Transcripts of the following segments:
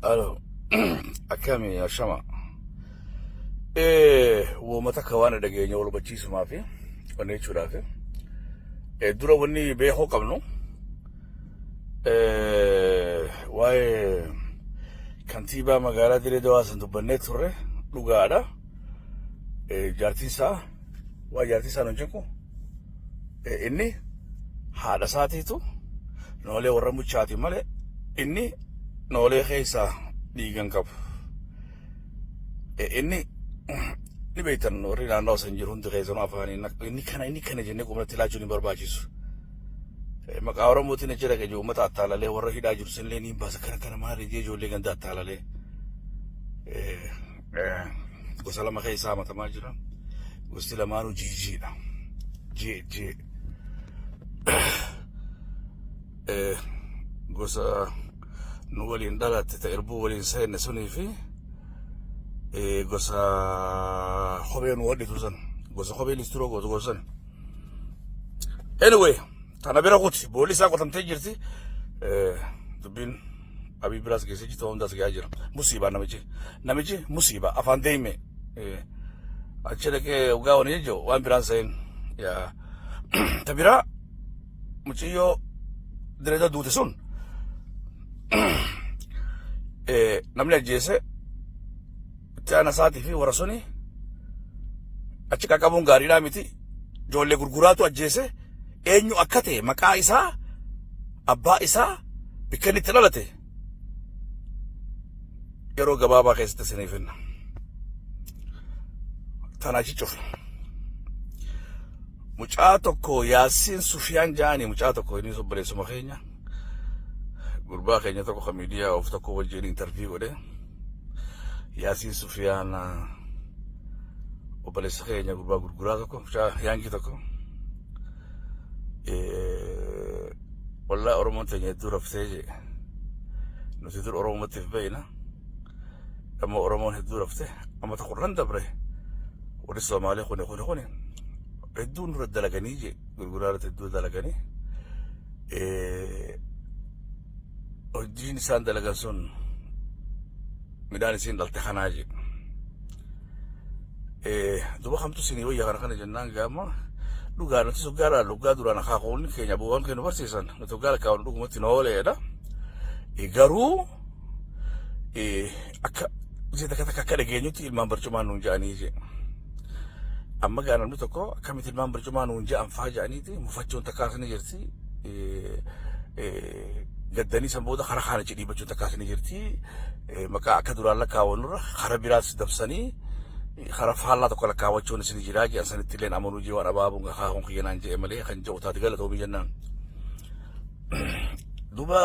الو اكامي يا شما ايه ومتى كوانا دقيقة ولا بتشيس ما في ونيتشو دافي ايه درا وني بيخو قبلو ايه واي كانتيبا مقالة دي دواسن دبنت سوري لغادا ايه جارتيسا وجارتيسا نجنكو ايه اني هذا ساتيتو نولي ورمو شاتي مالي اني نولي خيسا ديغان كاب inni ni beektan warri naannoo san jiru hundi keessanuu afaaniin inni kana jennee qubatti laachuun hin barbaachisu. Maqaa Oromootiin achi dhaqee uummata attaalalee warra hidhaa jiru sanillee ni baasa kana maali jee ijoollee ganda attaalalee gosa lama keessaa matamaa jira. Gosti lamaanuu jiidha. Jee. Gosa nu waliin dhalatte ta'e irbuu waliin seenne sunii fi gosa kophee nu wadhitu san gosa kophee listiroo gootu gosan. Anyway, tana bira kuti boolli isaa qotamtee jirti. Dubbiin abii biraas geessee jirtu hundaas gahaa jira. Musiibaa namichi musiibaa afaan deeme achi dhaqee ugaa wani jechuun waan biraan sa'in ta biraa muciyyoo direeda duute sun namni ajjeese Tiana saati fi warra suni achi qaqqabuun gaariidhaa miti. Ijoollee gurguraatu ajjeese eenyu akka ta'e maqaa isaa abbaa isaa bakka inni itti dhalate yeroo gabaabaa keessatti isiniif hinna. Tanaachi cufa. Mucaa tokko Yaasiin Sufiyaan jaani mucaa tokko inni obboleessuma keenya gurbaa keenya tokko kan miidiyaa of tokko wajjin interview godhe. Yaasiin Sufiyaan obboleessa keenya gurbaa gurguraa tokko mucaa yaangii tokko wallaahi Oromoon teenya hedduu raftee jee nuti dur Oromootiif beeyna amma Oromoon hedduu rafte amma tokkorran dabre warri Somaalee kuni hedduu nurra dalaganii jee gurguraarratti hedduu dalaganii hojiin isaan dalagan sun midhaan isiin dhalte kanaa jedhu. Duba kamtu sinii wayyaa kana jennaan gaama dhugaa nuti suggaara dhugaa duraan akaakonni keenya bu'aan kennu barsiisan nuti dhugaa lakkaa'uun dhugumatti nooleedha. Garuu akka akka dhageenyutti ilmaan barcumaan nuun ja'anii je. Amma gaa namni tokko akkamitti ilmaan barcumaan nuun ja'an faa ja'aniiti mufachuun takkaas ni jirti. Gaddanii san booda karaa kana cidhiibachuun takkaas ni jirti. Maqaa akka duraan lakkaawwanurra karaa biraas dabsanii karaa faallaa tokko lakkaawwachuun isin jiraa jedhan sanitti illee amanuu jee waan abaabuun akaakon kiyyanaan jee malee kan jedhu taate galatoomii jennaan. Duba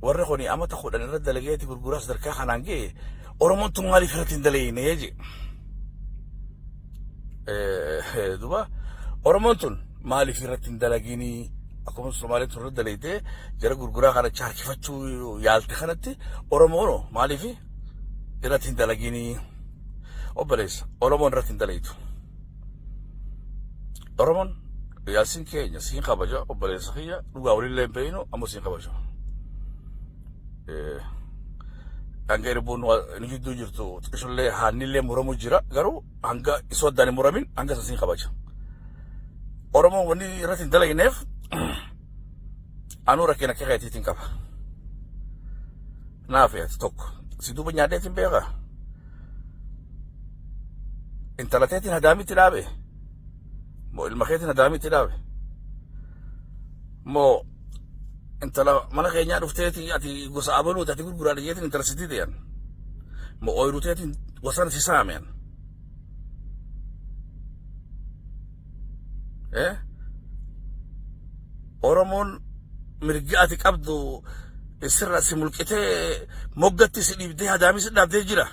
warra kuni amata kudhan irra dalageeti gurguraa sadarkaa kanaan ga'e Oromoon tun maaliif irratti hin dalagne jee. Duba Oromoon tun maaliif irratti hin dalaginii akkuma Somaalee turre dalaytee jara gurguraa kana chaarkifachuu yaalte kanatti Oromoon maaliif irratti hin dalaginii obboleessa Oromoon irratti hin dalaytu. Oromoon Yaasiin keenya siin kabaja obboleessa kiyya dhugaa waliin leen beeynu ammoo siin kabaja. Hanga irbuun ni jidduu jirtu xiqqishullee haannillee muramu jira garuu hanga isoo addaan hin muramin hanga isa siin kabaja. Oromoon wanni irratti hin dalayneef anu rakkina akka keetiitiin qaba. Naaf yaati tokko si duuba nyaadheetiin beeka. Intala teetiin hadaamitti dhaabe moo ilma keetiin hadaamitti dhaabe moo intala mana keenyaa dhufteeti ati gosa abaluuti ati gurguraa dhiyeetiin intala sitti ta'an moo ooyiruu teetiin wasana si saameen. Oromoon mirga ati qabdu sirra si mulqitee moggatti si dhiibdee hadaamii si dhaabdee jira.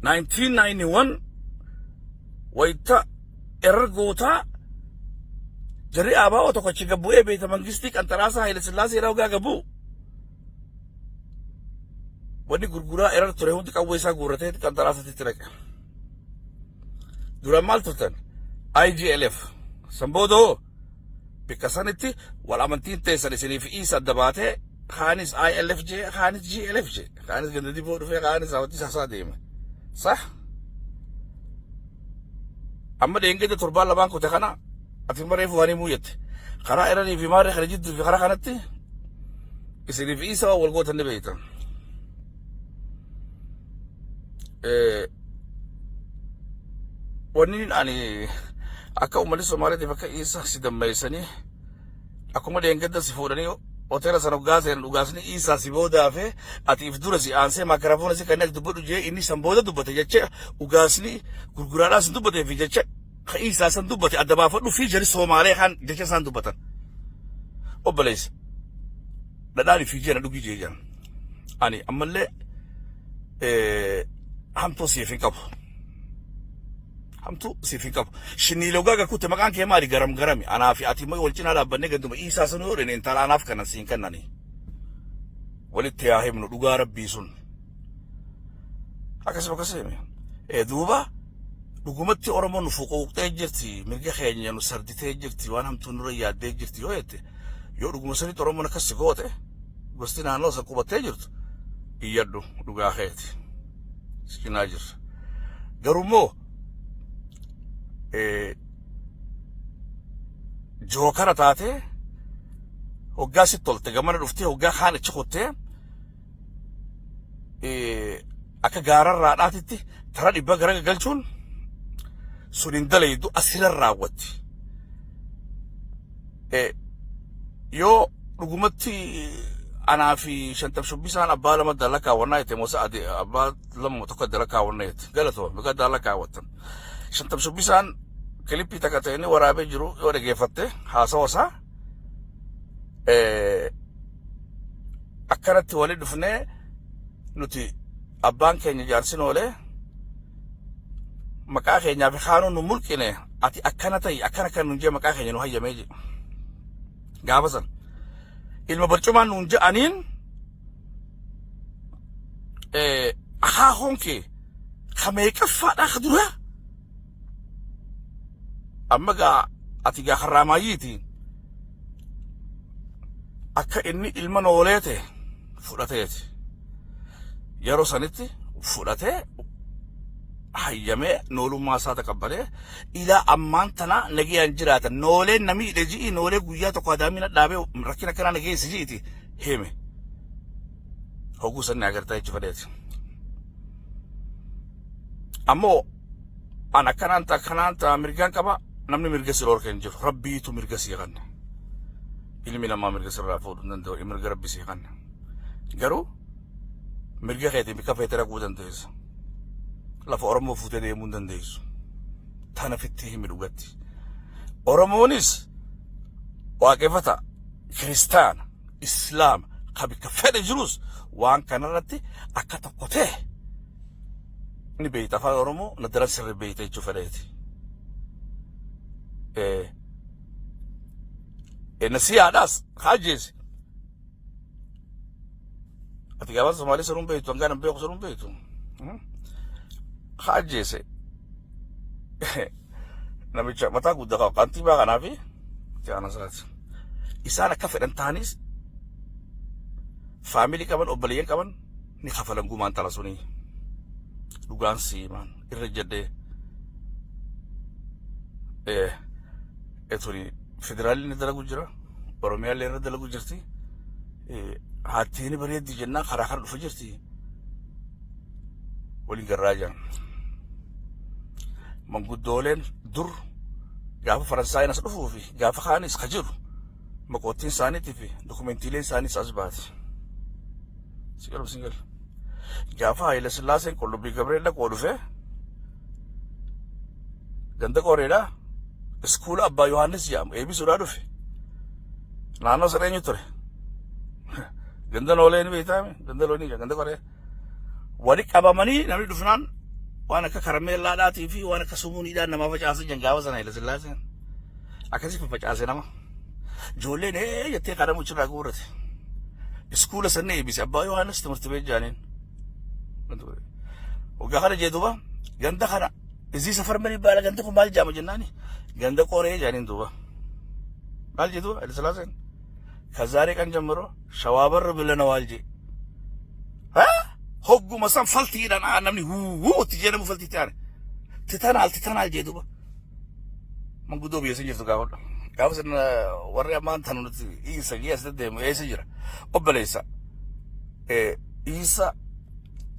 1991 wayita ergootaa jarri abaa'oo tokko achi gabbu'ee beekta mangistii qanxaraasaa Haile Sillaasee yeroo gaa gabbuu wanni gurguraa erar ture hundi qawwee isaa guurratee qanxaraasatti dhaqe. Duraan maal turtan? IGLF Samboodoo بكسانتي والأمانتين تيسر سني في إيسا دباتة خانس ILFJ خانس GLFJ خانس جندي بورو في خانس أوتي ساسا ديما صح أما دينجي ده تربال لبان كنت خنا أتمرر فواني مويت خرا إيراني في ماري خرجت في خرا خانتي سني في إيسا والقوة النبيتا ونين أني akka uummanni Somaaliitiif akka isa si dammeessanii akkuma deengedda si fuudhanii hoteela sana dhugaasni isaa si boodaafe atiif dura si aansee maakiraafoona si kanneen dubbadhu jee inni san booda dubbate jecha dhugaasni gurguraadhaa sin dubbateef jecha ka isaa san dubbate adda baafadhu fi jari Somaalee kan jecha isaan dubbatan obboleessa dhadhaani fi jeena dhugii jee jiran ani ammallee hamtuu siif hin qabu. hamtu sifin qabu shinni logaga kutte maqaan kee maali garami anaa fi ati mai walcina dhaabbanne ganduma isaa sun yoo dheneen talaanaaf kana siin kannani walitti yaa himnu dhugaa rabbii sun akkasuma kaseeme duuba dhugumatti oromoon nu fuquuqxee jirti mirga keenya nu sarditee jirti waan hamtuu nurra yaaddee jirti yoo jette yoo dhuguma sanitti oromoon akkas si goote gosti naannoo isa qubattee jirtu iyyadhu dhugaa keeti sinaa jirra garummoo jookara taate hoggaa si tolte gamana dhuftee hoggaa kaan achi qottee akka gaararraa dhaatitti tara dhibba gara galchuun sun hin dalaydu asiran raawwatti yoo dhugumatti anaa fi shantam shubbisaan abbaa lama dala kaawwannaa jette moosa abbaa lama tokko dala kaawwannaa jette galatoo miqa dala kaawwattan shantam shubbisaan kilipii takka ta'anii waraabee jiru yoo dhageeffatte haasawa isaa akkanatti walii dhufnee nuti abbaan keenya jaarsin oolee maqaa keenyaa fi kaanuu nu mulqine ati akkana ta'i akkana kan nuun jee maqaa keenya nu hayyamee je gaafa san ilma barcumaan nuun je'aniin akaakoon kee kameeqaffaadhaa ka duraa amma gaa ati gaa harraamaayiiti akka inni ilma nooleete fudhateeti yeroo sanitti fudhatee hayyamee noolummaa isaa taqabbalee ilaa ammaan tana nagayaan jiraata nooleen namiidhe ji'i noolee guyyaa tokko adaamina dhaabee rakkina kanaa nageessi ji'iti hime hogguu sanni agartaa jechi fadheeti ammoo an akkanaan ta'a mirgaan qaba namni mirga siroor kan jiru rabbiitu mirga sii kanne ilmi namaa mirga sirraa fuudhuu hin danda'u mirga rabbi sii kanne garuu mirga keetiin bikka feete raguu dandeessa lafa oromoo fuutee deemuu hin dandeessu tana fitti himi dhugatti oromoonis waaqeffata kiristaana islaama ka bikka fedhe jirus waan kanarratti akka tokko ta'e ni beeyta afaan oromoo na daran sirri beeyta jechuu fedheeti nasiyaadhaas haajeesi ati gaafan Somaalee sanuun beeytu hangaan hin beeku sanuun beeytu haajeese namicha mataa guddaa qabu kantiibaa kanaa fi jaana isaati isaan akka fedhan ta'anis faamilii qaban obboleeyyan qaban ni kafalan gumaan tala sunii dhugaan siimaan irra jedhee etuni federaalli ni dalagu jira oromiyaalli irra dalagu jirti haatteeni bareeddi jennaa karaa kana dhufa jirti waliin garraa jiran manguddooleen dur gaafa Faransaayii as dhufuu fi gaafa kaanis ka jiru maqoottiin isaaniitii fi dokumentiileen isaaniis as baate singal gaafa Haayile Sillaaseen Qullubbii Gabreel dhaqoo dhufe ganda qoreedhaa iskuula abbaa Yohaannis jedhamu eebisuudhaa dhufe naannoo sana eenyu ture ganda noolee ni beektaame ganda loonii ganda qoree wali qabamanii namni dhufnaan waan akka karameellaadhaatii fi waan akka sumuuniidhaan namaa facaasan jangaafa sana Haayile Sillaaseen akkasii facaase nama ijoolleen jettee kadhamu achirraa guurrate iskuula sanni eebise abbaa Yohaannis timirti beet jaaniin waggaa kana jee duuba ganda kana izii safar manii baala ganda kun maal jaama jennaani ganda qoree jaaniin duuba قال جدو الثلاثين كذلك أن جمرو شوابر بلنا والجي ها هجو مثلا فلتي أنا نمني هو تجينا مفلتي تتنال جدو من قدو بيسجل تقاول قاول سن وريا ما أنت نقول إيسا جيس دم إيسا جرا أبليسا إيسا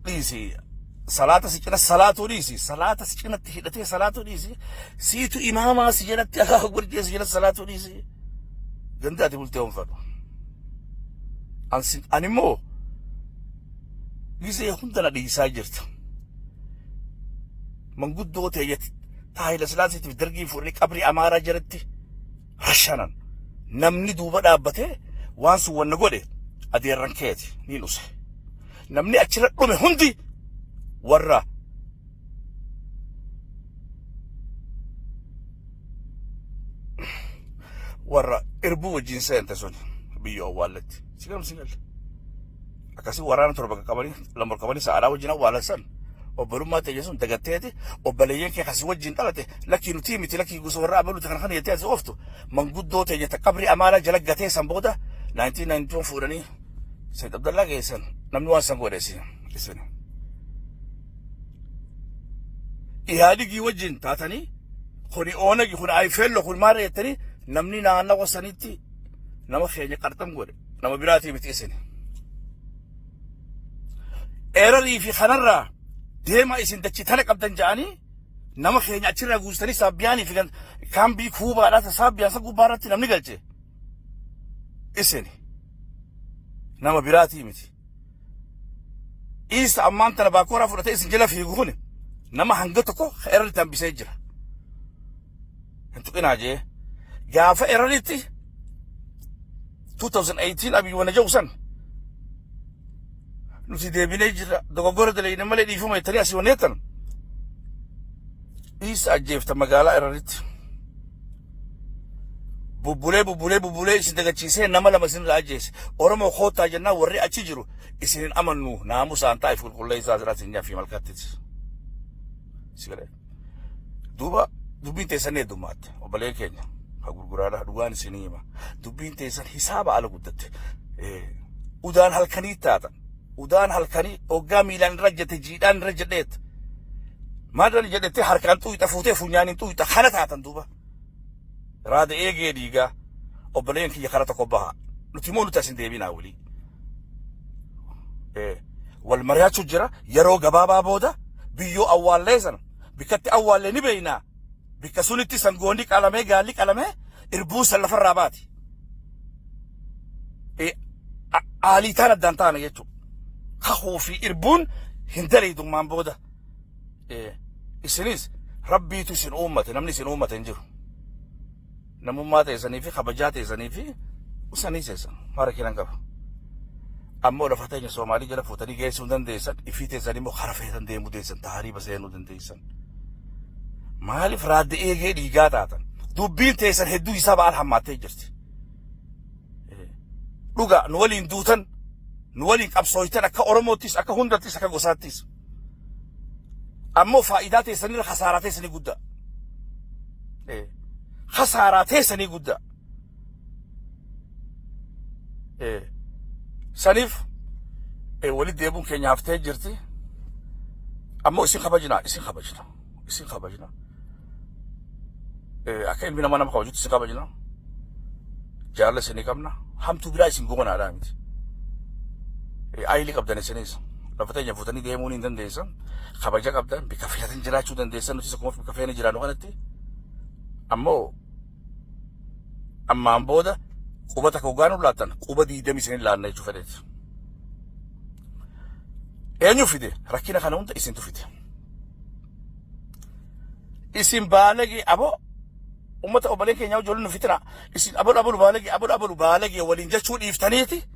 ليسي صلاة سكنة صلاة ليسي صلاة سكنة تهدتي صلاة ليسي سيتو إماما سجنة تأخذ برجع سجنة صلاة ليسي جندات بولتهم فلو أني مو ليسي هندنا ليسا جرت من قد دو تيجت تاهي لسلاسي في درجي فوري قبري أمارة جرتي رشانا نمني دوبا دابته وانسو ونقولي أدي رنكيتي نينوسي نمني أتشرق لهم هندي ورا إربو الجنسين تسوني بيو والدي سيقام سيقال أكاسي ورانا تربك كباني لما ركباني سعلا وجنا والسان وبرما تجسون تغتيتي وبليين كي خسي وجين تلاتي لكي نتيمتي لكي قصورا أبلو تخنخن يتيازي أفتو من قد دو تجي تقبري أمالا جلق غتي سنبودا 1992 فوراني سيد عبد الله جيسان نمنوان سنقود يساني إيهادي وجين تاتني خوني أوناجي خوني آيفيلو خوني ماري يتني نمني نانا وسانيتي نما خيني قرطم قولي نما براتي بتيسني إيرالي في خنرة ديما إسن دتشي تلك أبدان جاني نما خيني أتشرا قوستني سابياني في كان بي كوبا لا تسابيان ساقو باراتي نمني قلتي إسني نما براتي متي إيس أمانتنا باكورا فرطي إسن جلا في غوني نما هنگتكو إيرالي تنبسي جرا انتو كنا جي جافا إيراليتي 2018 أبي وانا جوسن نسي ديبيني جرا دوغورة دلي نمالي ديفو ما يتريا سيوانيتن إيس أجيف تمغالا إيراليتي بوبولي سندقا چيسي نمالا مسين الأجيس ورمو خوتا جنا وري أچجرو إسنين أمنو نامو سانتا يفول كل إزازرات سنجا في ملكاتيس سيغلي دوبين تيساني دومات وبالي كينيا غرغرادا دوغان سينيما دوبين تيسان حساب على قدت ودان هالكني تاتا ودان هالكني اوغا ميلان رجت جيدان رجدت ما دان جدت حركان تو يتفوتي فنيان تو يتخلت دوبا راد ايغي ديغا وبالين كي خرطه كوبها نتيمونو تاسين ديبينا ولي والمريات جرا يرو غبابا بودا بيو اول ليزن بكت اول نبينا بكسونتي سنغوني كلامه غالي كلامه اربوس الفراباتي علي تانا دانتانا يتو خخو في اربون هندلي دومان بودا اسنيس ربي تسن امته نمني سن امته انجر نمو مات يسني في خبجات يسني في وسنيس يسن مارا كيلان كف امو لفتاي سومالي جلا فوتني جيسون دن ديسن افيتي زني مو خرفه دن ديمو ديسن تهاري بسينو دن ديسن مالف راد ايغي ديغا تاتن دوبين تيسن هدو حساب الحماتي جرت دوغا نولين دوتن نولين قبسويتن اكا اورموتيس اكا هوندتيس اكا غوساتيس امو فائدات سن خسارات سن غدا خسارات سن غدا سنيف وليد ديبون كينيا هفتي جرتي امو اسين خبجنا أكين بنا ما نمخوجت سكابا جنا جارلا سني كمنا هم تبرا سنغونا رامي أيلي كابدان سنيس لفتة يفوتني ديمون إندن ديسان خبجا كابدان بكافية جرا شودن ديسان نسي سكومف بكافية نجرا نوانتي أما أمبودا كوبا تكوغانو لاتن كوبا دي دمي سنين لان نيجو فديت أنيو فيدي ركينا خانون تا إسين تو فيدي إسين بالغي أبو أمتا أباليك يناو جولون فتنة إسين أبو بالغي ولين جاتشون إفتانيتي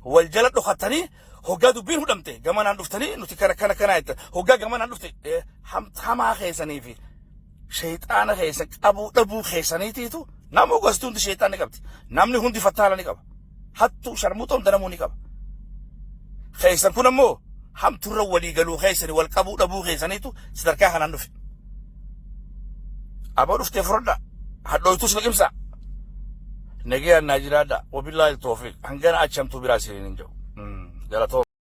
والجلد لخطاني هوغا دوبين هدمتي غمان عندفتني نوتي كان ايت هوغا غمان عندفتي حما خيساني في شيطان خيسان أبو خيساني تيتو نامو غستون دي شيطان نقبتي نامني هندي فتالا نقب حتو شرموتهم دنمو نقب خيسان كنا مو هم ترو ولي قالوا خيساني والقبو خيساني تو سدركاها نندفي أبو رفتي فردا هدو يتوش لكمسا نجي الناجرة دا وبالله التوفيق هنجنا أشمتو براسي نينجو جلاتو